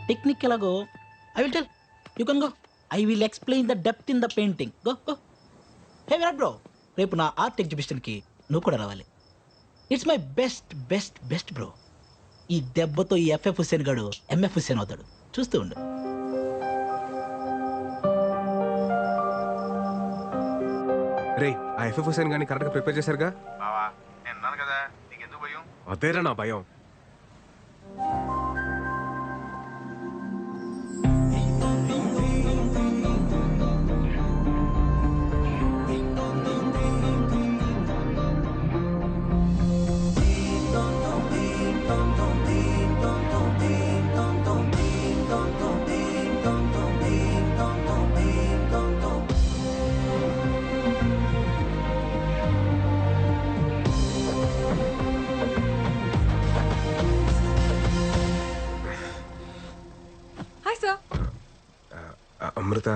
Technique ఎలాగో I will tell you can go. I will explain the depth in the painting. Go go. Hey Virat bro, రేపు నా art ఎగ్జిబిషన్కి నువ్వు కూడా రావాలి. It's my best best best bro. ఈ దెబ్బతో ఈ ఎఫ్ఎఫ్ హుస్సేన్ గాడు ఎంఎఫ్ హుస్సేన్ అవుతాడు. చూస్తూ ఉండు. రే, ఆ ఎఫ్ఎఫ్ హుస్సేన్ గాని కరెక్ట్గా ప్రిపేర్ చేశారుగా? బావా నేను అన్నాను కదా, నీకెందుకు భయం? అదేరా నా భయం. అమృత,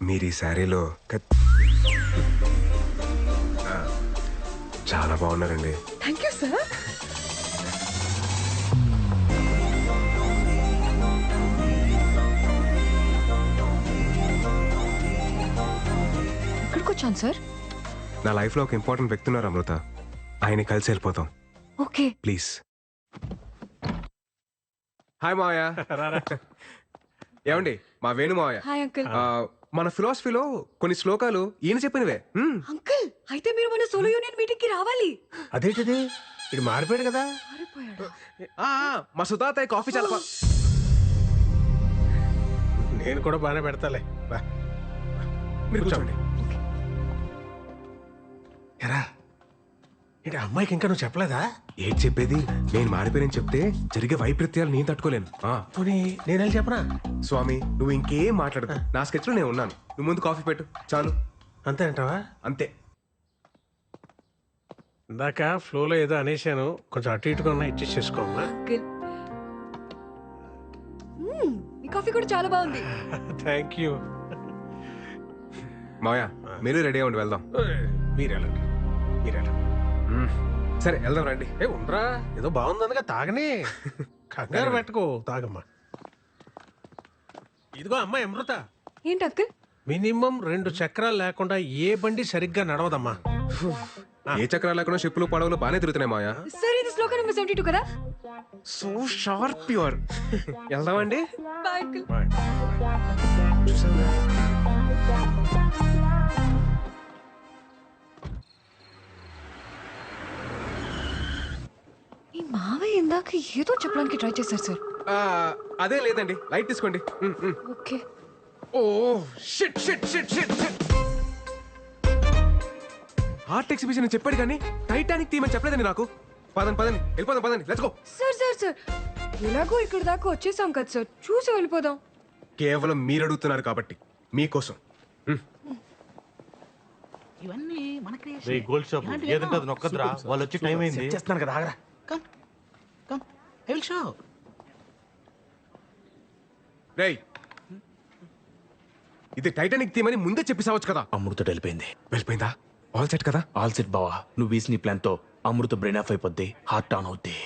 మీరు ఈ శారీలో చాలా బాగున్నారండి. Thank you sir. ఇక్కడికి వచ్చాను సార్. నా లైఫ్లో ఒక ఇంపార్టెంట్ వ్యక్తి ఉన్నారు అమృత, ఆయన కలిసి వెళ్ళిపోతాం. Okay please. హాయ్ మావయ్య. ఏమండి, మా వేణు మావయ్య. Hi uncle. మన ఫిలాసఫీలో కొన్ని శ్లోకాలు ఈయన చెప్పినవే. అంకుల్ అయితే మీరు మన సోలో యూనియన్ మీటింగ్ కి రావాలి. అదేంటిది, ఇది మారిపోయాడు కదా. మారిపోయాడు. మా సుతాత కాఫీ చాలా నేను కూడా బాగానే పెడతాలే. బా, మీరు కూర్చోండి. ఎరా ఏంటి అమ్మాయికి ఇంకా నువ్వు చెప్పలేదా? ఏంటి చెప్పేది? నేను మారిపోయానని చెప్తే జరిగే వైపరీత్యాలు నేను తట్టుకోలేను. పోనీ నేను వెళ్ళి చెప్పనా? స్వామి, నువ్వు ఇంకేం మాట్లాడదు. నా స్కెచ్ లో నేను ఉన్నాను. నువ్వు ముందు కాఫీ పెట్టు చాలు. అంతే అంటావా? అంతే. ఇందాక ఫ్లోలో ఏదో అనేశాను, కొంచెం అటు ఇటుగా ఉన్నా ఇచ్చేసి చేసుకోమ్మా. అంకుల్ ఈ కాఫీ కూడా చాలా బాగుంది. Thank you. మావయ్య, మీరు రెడీ అవ్వండి, వెళ్దాం. మీరెళ్ళండి, మీరెళ్ళండి. సరే వెళ్దాం రండి. ఉండరా, ఏదో బాగుందనగా తాగనే. కంగారు పెట్టుకో, తాగమ్మా. ఇదిగో అమ్మాయి అమృత, ఏంటి అంకుల్? మినిమం 2 చక్రాలు లేకుండా ఏ బండి సరిగ్గా నడవదమ్మా. ఏ చక్రాలు లేకుండా షిప్పులు పడవలు బాగానే తిరుగుతున్నాయి మావయ్య. సార్ ఇది శ్లోకం నెంబర్ 72 కదా? So sharp pure. వెళ్దామండి. Bye uncle. ఈ మావయ్య ఇందాక ఏదో చెప్పడానికి ట్రై చేశారు సార్. అదే లేదండి, లైట్ తీసుకోండి. Okay. Oh shit shit shit shit shit. Art exhibition అని చెప్పాడు కానీ టైటానిక్ థీమ్ అని చెప్పలేదండి నాకు. పదండి పదండి, వెళ్ళిపోదాం పదండి, let's go. Sir sir sir ఎలాగో ఇక్కడ దాకా వచ్చేసాం కదా సార్, చూసి వెళ్ళిపోదాం. కేవలం మీరు అడుగుతున్నారు కాబట్టి మీకోసం. ఇవన్నీ మన రే గోల్డ్ షాప్ ఏదంటే అది నొక్కద్రా, వాళ్ళు వచ్చి టైం అయింది. చేస్తున్నాను కదా, ఆగరా. Come come I will show. రేయ్, ఇది టైటానిక్ థీమ్ అని ముందే చెప్పేసావచ్చు కదా. అమృత వెళ్ళిపోయింది. వెళ్ళిపోయిందా? ఆల్ సెట్ కదా? ఆల్ సెట్ బావా. నువ్వు వేసిన ప్లాన్ తో అమృత బ్రెయిన్ ఆఫ్ అయిపోద్ది, హార్ట్ ఆన్ అవుద్ది.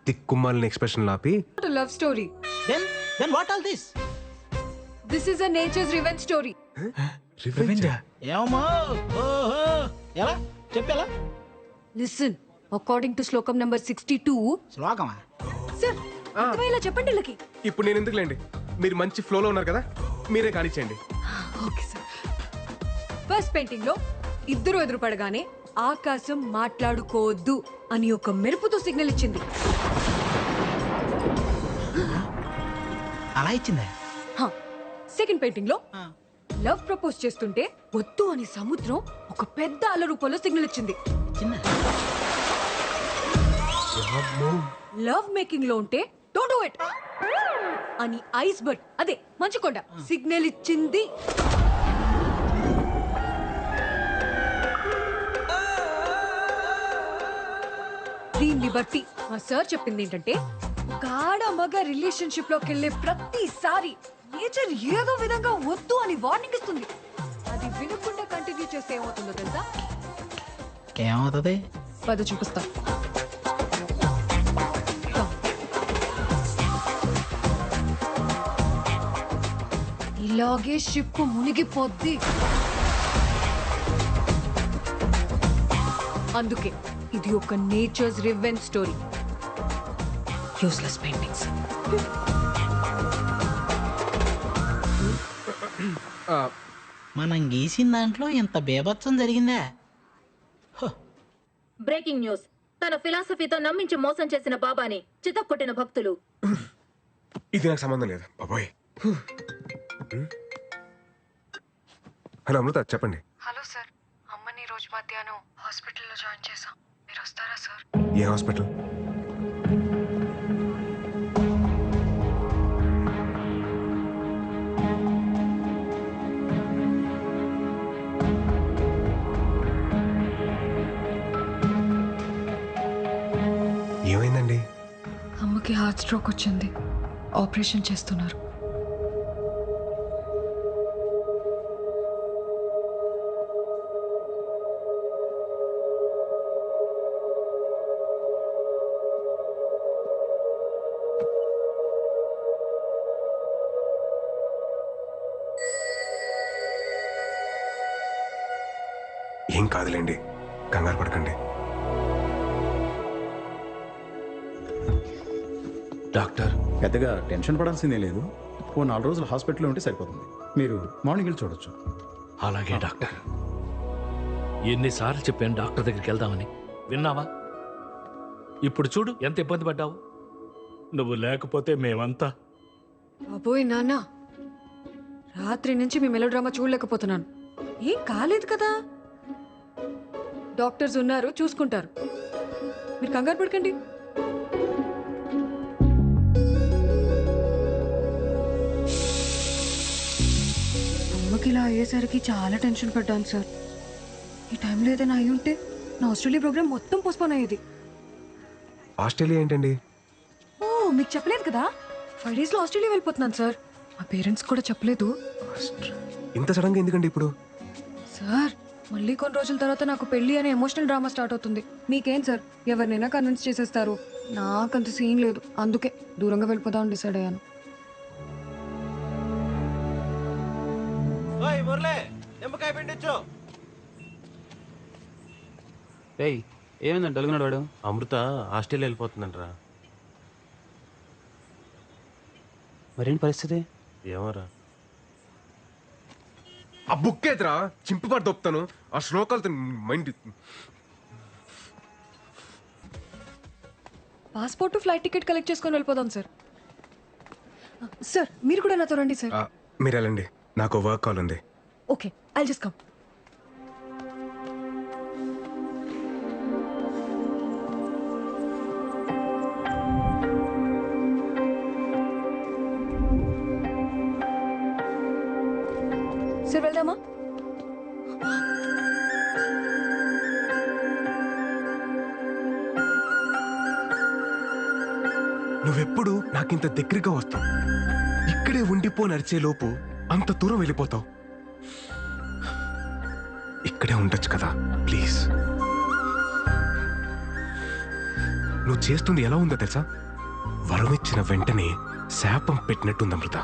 తిక్కుమాలిన ఎక్స్ప్రెషన్ లాపి. Love story. Then what all this? This is a nature's revenge story. రివెంజా? ఏమో. ఓహో, ఎలా చెప్పేలా? లిసన్, అకార్డింగ్ టు శ్లోకం నెంబర్ 62. శ్లోకమా? సార్ అర్థమయ్యేలా చెప్పండి వీళ్ళకి. ఇప్పుడు నేను ఎందుకులేండి, మీరు మంచి ఫ్లోలో ఉన్నారు కదా, మీరే కానిచ్చేయండి. Okay sir. ఫస్ట్ పెయింటింగ్ లో ఇద్దరు ఎదురుపడగానే ఆకాశం మాట్లాడుకోవద్దు అని ఒక మెరుపుతో సిగ్నల్ ఇచ్చింది. అలా ఇచ్చిందా? సెకండ్ పెయింటింగ్ లో లవ్ ప్రపోజ్ చేస్తుంటే వద్దు అని సముద్రం ఒక పెద్ద అల రూపంలో సిగ్నల్ ఇచ్చింది. లవ్ మేకింగ్ లో ఉంటే డోంట్ డూ ఇట్ అని ఐస్ బర్డ్, అదే మంచుకొండ సిగ్నల్ ఇచ్చింది. దీన్ని బట్టి మా సార్ చెప్పింది ఏంటంటే, ఒక ఆడ మగ రిలేషన్షిప్ లోకి వెళ్ళే ప్రతిసారి నేచర్ ఏదో విధంగా వద్దు అని వార్నింగ్ ఇస్తుంది. అది వినకుండా కంటిన్యూ చేస్తే ఏమవుతుందో తెలుసా? ఏమవుతుంది? పద చూపిస్తా. ఇలాగే షిప్ మునిగిపోద్ది. అందుకే ఇది ఒక nature's revenge story. Useless paintings. మనం గీసిన దాంట్లో ఇంత బేభత్సం జరిగిందా? Breaking news. తన ఫిలాసఫీతో నమ్మించి మోసం చేసిన బాబాని చితక్కొట్టిన భక్తులు. ఇది నాకు సంబంధం లేదు బాబోయ్. హలో అమృత, చెప్పండి. హలో సార్, అమ్మని రోజు మధ్యాహ్నం హాస్పిటల్లో జాయిన్ చేశాం. మీరు వస్తారా సార్? ఏ హాస్పిటల్? ఏమైందండి? అమ్మకి హార్ట్ స్ట్రోక్ వచ్చింది. ఆపరేషన్ చేస్తున్నారు. ఏం కాదులేండి, కంగారు పడకండి. డాక్టర్, పెద్దగా టెన్షన్ పడాల్సిందే లేదు. ఓ 4 రోజులు హాస్పిటల్లో ఉంటే సరిపోతుంది. మీరు మార్నింగ్ వెళ్ళి చూడొచ్చు. అలాగే డాక్టర్. ఎన్నిసార్లు చెప్పాను డాక్టర్ దగ్గరికి వెళ్దామని, విన్నావా? ఇప్పుడు చూడు ఎంత ఇబ్బంది పడ్డావు. నువ్వు లేకపోతే మేమంతా. అబ్బోయ్ నాన్న, రాత్రి నుంచి మీ మెలోడ్రామా చూడలేకపోతున్నాను. ఏం కాలేదు కదా. డాక్టర్స్ ఉన్నారు, చూసుకుంటారు. మీరు కంగారు పడకండి. అమ్మకి ఇలా అయ్యేసరికి చాలా టెన్షన్ పడ్డాను సార్. ఈ టైంలో ఏదైనా అయి ఉంటే నా ఆస్ట్రేలియా ప్రోగ్రామ్ మొత్తం పోస్ట్పోన్ అయ్యేది. ఆస్ట్రేలియా ఏంటండి? ఓ, మీకు చెప్పలేదు కదా, 5 days లో ఆస్ట్రేలియా వెళ్ళిపోతున్నాను సార్. మా పేరెంట్స్ కూడా చెప్పలేదు. ఇంత సడన్ గా ఎందుకండి ఇప్పుడు? సార్, మళ్ళీ కొన్ని రోజుల తర్వాత నాకు పెళ్లి అనే ఎమోషనల్ డ్రామా స్టార్ట్ అవుతుంది. మీకేం సార్, ఎవరినైనా కన్విన్స్ చేసేస్తారు. నాకంత సీన్ లేదు. అందుకే దూరంగా వెళ్ళిపోదామని డిసైడ్ అయ్యాను. ఏమైందంటే అడుగున్నాడు వాడు. అమృత ఆస్ట్రేలియా వెళ్ళిపోతుందంటరా. మరేంటి పరిస్థితి? ఏమోరా. ఆ బుక్ ఏదిరా, చింపుపాటు దొప్పుతాను. ఆ శ్లోకాలతో mind. Passport flight ticket collect చేసుకొని వెళ్ళిపోదాం సార్. సార్, మీరు కూడా నాతో రండి సార్. మీరు వెళ్ళండి, నాకు వర్క్ కాల్ ఉంది. Okay, I'll just come. Sir, వెళ్దామా? నువ్వెప్పుడు నాకింత దగ్గరగా వస్తావు. ఇక్కడే ఉండిపో నడిచే లోపు అంత దూరం వెళ్ళిపోతావు. ఇక్కడే ఉండొచ్చు కదా ప్లీజ్. నువ్వు చేస్తుంది ఎలా ఉందో తెలుసా? వరం ఇచ్చిన వెంటనే శాపం పెట్టినట్టుంది అమృత.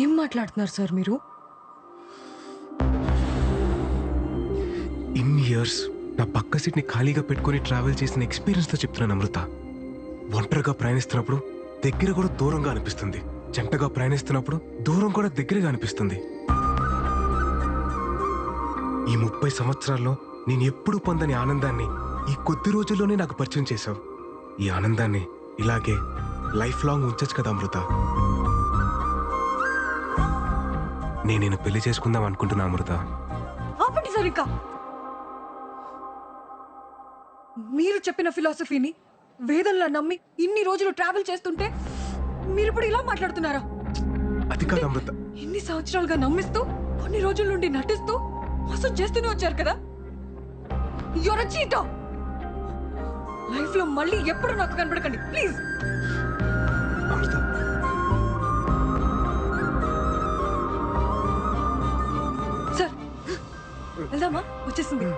ఏం మాట్లాడుతున్నారు సార్ మీరు? ఇన్ని ఇయర్స్ నా పక్క సీట్ని ఖాళీగా పెట్టుకుని ట్రావెల్ చేసిన ఎక్స్పీరియన్స్తో చెప్తున్నాను అమృత. ఒంటరిగా ప్రయాణిస్తున్నప్పుడు దగ్గర కూడా దూరంగా అనిపిస్తుంది. జంటగా ప్రయాణిస్తున్నప్పుడు దూరం కూడా దగ్గరగా అనిపిస్తుంది. ఈ 30 సంవత్సరాల్లో నేను ఎప్పుడూ పొందని ఆనందాన్ని ఈ కొద్ది రోజుల్లోనే నాకు పరిచయం చేశావు. ఈ ఆనందాన్ని ఇలాగే లైఫ్ లాంగ్ ఉంచచ్చు కదా అమృత. నేను పెళ్లి చేసుకుందాం అనుకుంటున్నా అమృత. ఆపండి సార్. ఇంకా మీరు చెప్పిన ఫిలాసఫీని వేదంలా నమ్మి ఇన్ని రోజులు ట్రావెల్ చేస్తుంటే మీరు ఇప్పుడు ఇలా మాట్లాడుతున్నారా? అది కాదు అమృత. ఇన్ని సంవత్సరాలుగా నమ్మిస్తూ కొన్ని రోజుల నుండి నటిస్తూ మోసం చేస్తూనే వచ్చారు కదా. Your a cheater. లైఫ్ లో మళ్ళీ ఎప్పుడు నాకు కనబడకండి ప్లీజ్. అమృత, సార్ వెళ్దామా? వచ్చేసింది.